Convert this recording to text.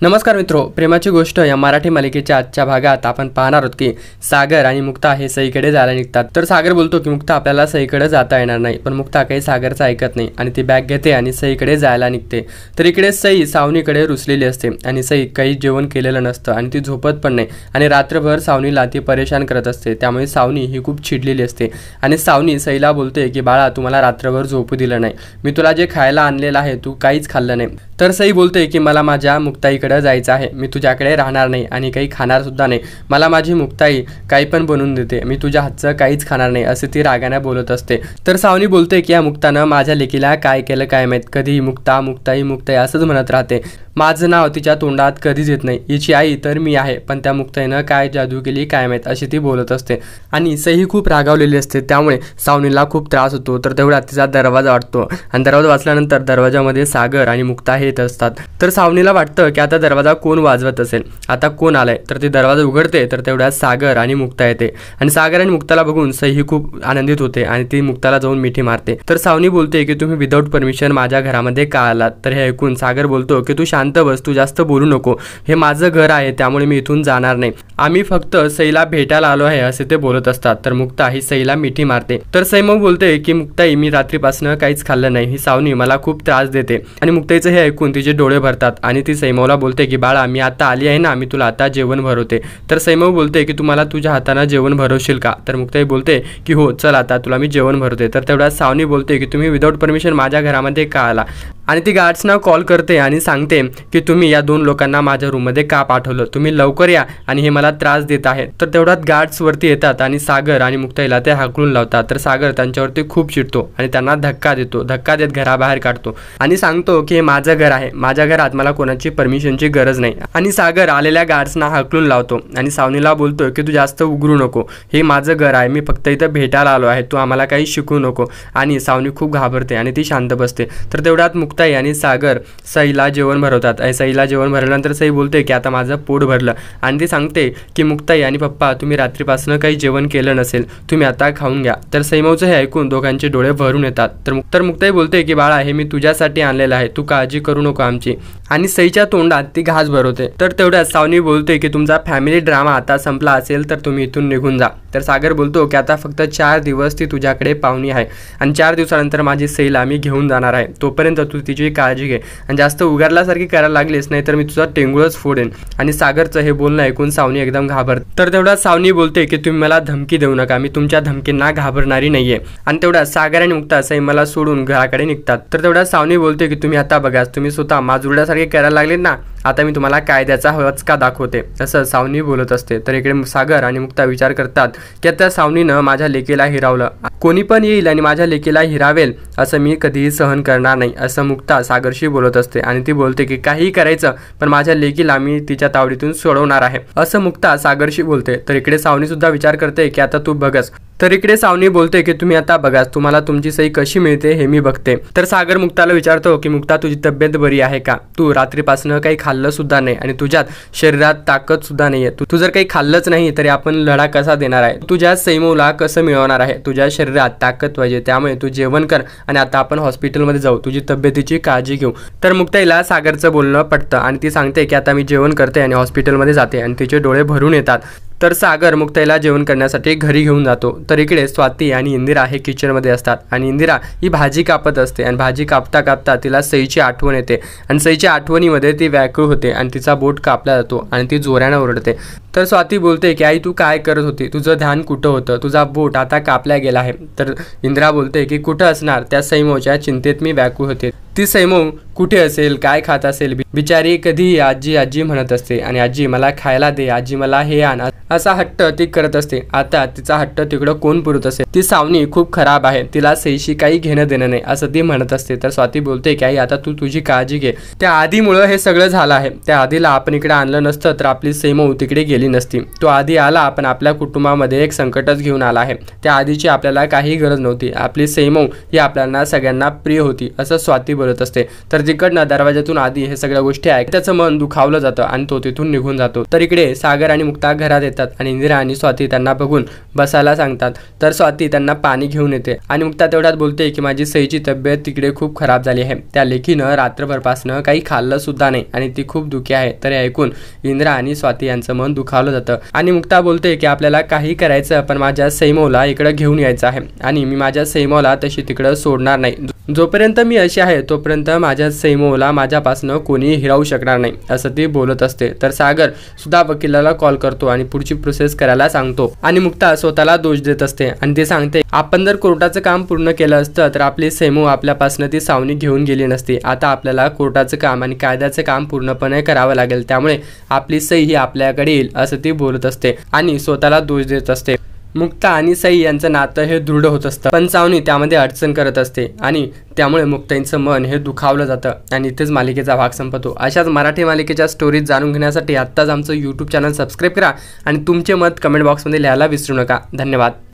नमस्कार मित्रो, प्रेमाची गोष्ट या मराठी मालिकेच्या आजच्या भागात आपण पाहणार आहोत की सागर आणि मुक्ता हे सईकडे जायला निघतात। तर सागर बोलतो की मुक्ता आपल्याला सईकडे जाता येणार नाही, पण मुक्ता काही सागरचं ऐकत नाही आणि ती बॅग घेते आणि सईकडे जायला निघते। तर इकडे सई सावनीकडे रुसलेली असते आणि सई काही जेवण केलेलं नसतं आणि ती झोपत पण नाही आणि रात्रभर सावनीला ती परेशान करत असते। त्यामुळे सावनी ही खूप चिडलेली असते आणि सावनी सईला बोलते की बाळा, तुम्हाला रात्रभर झोपू दिलं नाही, मी तुला जे खायला आणलेलं आहे तू काहीच खाल्लं नाही। तर सई बोलते की मला माझ्या मुक्ताईकडे जायचं आहे, मी तुझ्याकडे राहणार नाही आणि काही खाणार सुद्धा नाही, मला माझी मुक्ताई काही पण बनवून देते, मी तुझ्या हातचं काहीच खाणार नाही असे ती रागाने बोलत असते। तर सावनी बोलते की या मुक्तानं माझ्या लेकीला काय केलं काय माहित, कधी मुक्ता मुक्ताई मुक्ताई असंच म्हणत राहते, माझं नाव तिच्या तोंडात कधीच येत नाही, हिची आई तर मी आहे, पण त्या मुक्ताईनं काय जादू केली काय माहित अशी ती बोलत असते आणि सई खूप रागावलेली असते। त्यामुळे सावनीला खूप त्रास होतो। तर तेवढ्यात तिचा दरवाजा वाजतो आणि दरवाजा वाजल्यानंतर दरवाजामध्ये सागर आणि मुक्ता हे येत असतात। तर सावनीला वाटतं की आता दरवाजा कोण वाजवत असेल, आता कोण आलाय, तर ती दरवाजा उघडते। तर तेवढ्यात सागर आणि मुक्ता येते आणि सागर आणि मुक्ताला बघून सई ही खूप आनंदित होते आणि ती मुक्ताला जाऊन मिठी मारते। तर सावनी बोलते की तुम्ही विदाऊट परमिशन माझ्या घरामध्ये का आलात? तर हे ऐकून सागर बोलतो की तू शांत बस, तू जास्त बोलू नको, हे माझं घर आहे त्यामुळे मी इथून जाणार नाही, आम्ही फक्त सईला भेटायला आलो आहे असे ते बोलत असतात। तर मुक्ता ही सईला मिठी मारते। तर सई मग बोलते की मुक्ताई, मी रात्रीपासून काहीच खाल्लं नाही, ही सावनी मला खूप त्रास देते आणि मुक्ताईचं हे ऐकून तिचे डोळे भरतात आणि ती सईमौला बोलते की बाळा, मी आता आली आहे ना, मी तुला आता जेवण भरवते। तर सईमौ बोलते की तुम्हाला तुझ्या हाताने जेवण भरवशील का? तर मुक्ताई बोलते की हो चल, आता तुला मी जेवण भरवते। तर तेवढ्यात सावनी बोलते की तुम्ही विदाऊट परमिशन माझ्या घरामध्ये का आला? आणि ती गार्ड्सना कॉल करते आणि सांगते की तुम्ही या दोन लोकांना माझ्या रूममध्ये का पाठवलं, तुम्ही लवकर या आणि हे मला त्रास देत आहेत। तर तेवढ्यात गार्ड्स वरती येतात आणि सागर आणि मुक्ताईला ते हाकलून लावतात। तर सागर त्यांच्यावरती खूप चिडतो आणि त्यांना धक्का देतो, धक्का देत घराबाहेर काढतो आणि सांगतो की हे माझं घर आहे, माझ्या घरात मला कोणाची परमिशनची गरज नाही। आणि सागर आलेल्या गार्ड्सना हाकलून लावतो आणि सावनीला बोलतो की तू जास्त उघरू नको, हे माझं घर आहे, मी फक्त इथं भेटायला आलो आहे, तू आम्हाला काही शिकवू नको। आणि सावनी खूप घाबरते आणि ती शांत बसते। तर तेवढ्यात मुक्ताई आणि सागर सईला जेवण भरवतात आणि सईला जेवण भरल्यानंतर सई बोलते की आता माझं पोट भरलं आणि ती सांगते की मुक्ताई आणि पप्पा, तुम्ही रात्रीपासून काही जेवण केलं नसेल, तुम्ही आता खाऊन घ्या। तर सईमौचं हे ऐकून दोघांचे डोळे भरून येतात। तर मुक्ताई बोलते की बाळा, हे मी तुझ्यासाठी आणलेलं आहे, तू काळजी करू नको आमची। आणि सईच्या तोंडात ती घास भरवते। तर तेवढ्यात सावनी बोलते की तुमचा फॅमिली ड्रामा आता संपला असेल तर तुम्ही इथून निघून जा। तर सागर बोलतो की आता फक्त 4 दिवस ती तुझ्याकडे पाहुणी आहे आणि 4 दिवसानंतर माझी सईला मी घेऊन जाणार आहे, तोपर्यंत तू तिची काळजी घे आणि जास्त उगारल्यासारखी करायला लागलीस नाही तर मी तुझा टेंगुळच फोडेन। आणि सागरचं हे बोलणं ऐकून सावनी एकदम घाबरते। तर तेवढ्यात सावनी बोलते की तुम्ही मला धमकी देऊ नका, मी तुमच्या धमकींना घाबरणारी नाहीये। आणि तेवढ्यात सागर आणि मुक्ता सई मला सोडून घराकडे निघतात। तर तेवढ्यात सावनी बोलते की तुम्ही आता बघा, तुम्ही स्वतः माजुरड्यासारखे करायला लागले ना, आता मी तुम्हाला कायद्याचा हवचका दाखवते, असं सावनी बोलत असते। तर इकडे सागर आणि मुक्ता विचार करतात की आता सावनीनं माझ्या लेकीला हिरावलं, कोणी पण येईल आणि माझ्या लेकीला हिरावेल असं मी कधीही सहन करणार नाही, असं मुक्ता सागरशी बोलत असते। आणि ती बोलते की काहीही करायचं पण माझ्या लेकीला मी तिच्या तावडीतून सोडवणार आहे, असं मुक्ता सागरशी बोलते। तर इकडे सावनी सुद्धा विचार करते की आता तू बघस। तर इकडे सावनी बोलते की तुम्ही आता बघा, तुम्हाला तुमची सई कशी मिळते हे मी बघते। तर सागर मुक्ताला विचारतो की मुक्ता, तुझी तब्येत बरी आहे का? तू रात्रीपासून काही खाल्लं सुद्धा नाही आणि तुझ्यात शरीरात ताकद सुद्धा नाहीये, तू जर काही खाल्लंच नाही तरी आपण लढा कसा देणार आहे, तुझ्या सईमौला कसं मिळवणार आहे? तुझ्या शरीरात ताकद पाहिजे, त्यामुळे तू जेवण कर आणि आता आपण हॉस्पिटलमध्ये जाऊ, तुझी तब्येतीची काळजी घेऊ। तर मुक्ताईला सागरचं बोलणं पटतं आणि ती सांगते की आता मी जेवण करते आणि हॉस्पिटलमध्ये जाते आणि तिचे डोळे भरून येतात। तर सागर मुक्ताईला जेवण करण्यासाठी घरी घेऊन जातो। तर इकडे स्वाती आणि इंदिरा हे किचनमध्ये असतात आणि इंदिरा ही भाजी कापत असते आणि भाजी कापता कापता तिला सईची आठवण येते आणि सईच्या आठवणीमध्ये ती व्याकुळ होते आणि तिचा बोट कापला जातो आणि ती जोराने ओरडते। तर स्वाती बोलते की आई, तू काय करत होती, तुझं ध्यान कुठं होतं, तुझा बोट आता कापला गेला आहे। तर इंदिरा बोलते की कुठं असणार, त्या सईमौच्या चिंतेत मी व्याकुळ होते, ती सईमौ कुठे असेल, काय खात असेल, बिचारी कधी आजी आजी म्हणत असते आणि आजी मला खायला दे, आजी मला हे आण, असा हट्ट ती करत असते। आता तिचा हट्ट तिकडं कोण पुरत असेल, ती सावनी खूप खराब आहे, तिला सईशी काही घेणं देणं नाही असं ती म्हणत असते। तर स्वाती बोलते की आई, आता तू तुझी काळजी घे, त्या आधीमुळं हे सगळं झालं आहे, त्या आधीला आपण इकडे आणलं नसतं तर आपली सईमौ तिकडे गेली नसती, तो आधी आला आपण आपल्या कुटुंबामध्ये एक संकटच घेऊन आला आहे, त्या आधीची आपल्याला काही गरज नव्हती, आपली सईमौ ही आपल्याला सगळ्यांना प्रिय होती, असं स्वाती बोलत असते। तर तिकडनं दरवाजातून आधी हे सगळ्या गोष्टी त्याचं मन दुखावलं जातं आणि तो तिथून निघून जातो। तर इकडे सागर आणि मुक्ता घरात येतात आणि इंदिरा आणि स्वाती त्यांना बघून बसायला सांगतात। तर स्वाती त्यांना पाणी घेऊन येते आणि मुक्ता तेवढ्यात बोलते की माझी सईची तब्येत तिकडे खूप खराब झाली आहे, त्या लेकीनं रात्रभरपासनं काही खाल्लं सुद्धा नाही आणि ती खूप दुःखी आहे। तर हे ऐकून इंदिरा आणि स्वाती यांचं मन दुखावलं जातं आणि मुक्ता बोलते की आपल्याला काही करायचं पण माझ्या सईमोला इकडे घेऊन यायचं आहे आणि मी माझ्या सईमोला तशी तिकडे सोडणार नाही। जोपर्यंत मी अशी आहे तोपर्यंत माझ्या सईमोला माझ्यापासून कोणी हिरावू शकणार नाही असं ती बोलत असते। तर सागर सुद्धा वकिलाला कॉल करतो आणि पुढची प्रोसेस करायला सांगतो आणि मुक्ता स्वतःला दोष देत असते आणि ते सांगते आपण जर कोर्टाचं काम पूर्ण केलं असतं तर आपली सईमो आपल्यापासून ती सावनी घेऊन गेली नसती। आता आपल्याला कोर्टाचं काम आणि कायद्याचं काम पूर्णपणे करावं लागेल, त्यामुळे आपली सई ही आपल्याकडे येईल असं ती बोलत असते आणि स्वतःला दोष देत असते। मुक्ता आणि सई यांचं नातं हे दृढ होत असतं पण सावनी त्यामध्ये अडचण करत असते आणि त्यामुळे मुक्ताईंचं मन हे दुखावलं जातं आणि इथेच मालिकेचा भाग संपतो। अशाच मराठी मालिकेच्या स्टोरीज जाणून घेण्यासाठी आत्ताच आमचं यूट्यूब चॅनल सबस्क्राईब करा आणि तुमचे मत कमेंट बॉक्समध्ये लिहायला विसरू नका। धन्यवाद।